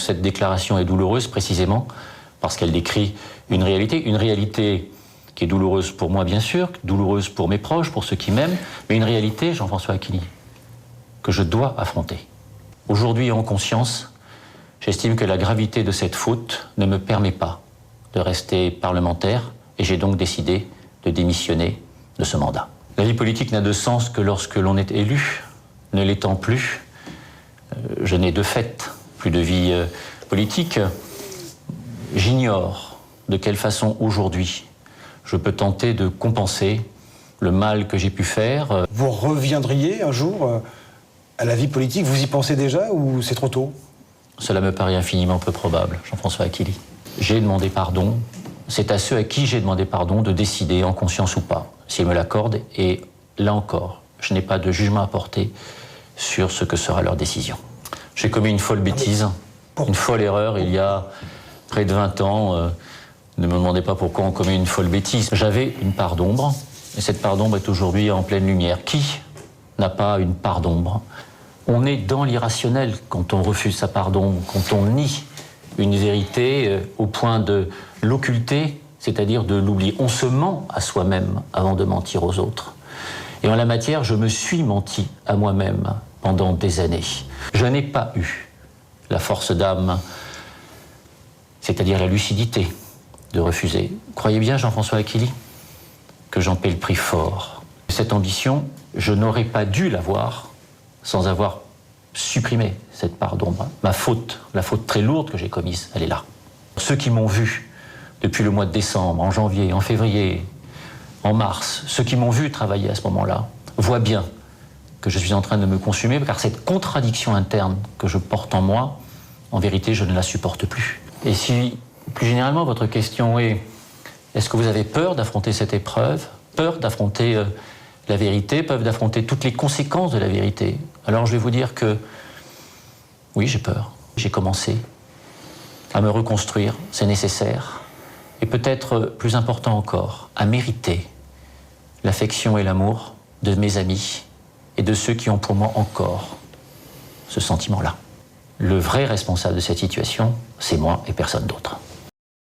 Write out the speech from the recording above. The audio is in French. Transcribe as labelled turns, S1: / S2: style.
S1: cette déclaration est douloureuse précisément parce qu'elle décrit une réalité qui est douloureuse pour moi bien sûr, douloureuse pour mes proches, pour ceux qui m'aiment, mais une réalité, Jean-François Aquili, que je dois affronter. Aujourd'hui, en conscience, j'estime que la gravité de cette faute ne me permet pas de rester parlementaire et j'ai donc décidé de démissionner de ce mandat. La vie politique n'a de sens que lorsque l'on est élu. Ne l'étant plus, je n'ai de fait plus de vie politique. J'ignore de quelle façon aujourd'hui je peux tenter de compenser le mal que j'ai pu faire.
S2: Vous reviendriez un jour à la vie politique? Vous y pensez déjà ou c'est trop tôt?
S1: Cela me paraît infiniment peu probable, Jean-François Aquili. J'ai demandé pardon. C'est à ceux à qui j'ai demandé pardon de décider, en conscience ou pas, s'ils me l'accordent. Et là encore, je n'ai pas de jugement à porter sur ce que sera leur décision. J'ai commis une folle bêtise, une folle erreur il y a près de 20 ans. Ne me demandez pas pourquoi on commet une folle bêtise. J'avais une part d'ombre, et cette part d'ombre est aujourd'hui en pleine lumière. Qui n'a pas une part d'ombre? On est dans l'irrationnel quand on refuse sa part d'ombre, quand on nie une vérité au point de l'occulter, c'est-à-dire de l'oublier. On se ment à soi-même avant de mentir aux autres. Et en la matière, je me suis menti à moi-même pendant des années. Je n'ai pas eu la force d'âme, c'est-à-dire la lucidité, de refuser. Croyez bien, Jean-François Aquili, que j'en paie le prix fort. Cette ambition, je n'aurais pas dû l'avoir sans avoir supprimé cette part d'ombre. Ma faute, la faute très lourde que j'ai commise, elle est là. Ceux qui m'ont vu depuis le mois de décembre, en janvier, en février, en mars, ceux qui m'ont vu travailler à ce moment-là, voient bien que je suis en train de me consumer, car cette contradiction interne que je porte en moi, en vérité, je ne la supporte plus. Et si, plus généralement, votre question est, est-ce que vous avez peur d'affronter cette épreuve, peur d'affronter la vérité, peur d'affronter toutes les conséquences de la vérité? Alors je vais vous dire que, oui, j'ai peur. J'ai commencé à me reconstruire, c'est nécessaire. Et peut-être plus important encore, à mériter l'affection et l'amour de mes amis et de ceux qui ont pour moi encore ce sentiment-là. Le vrai responsable de cette situation, c'est moi et personne d'autre.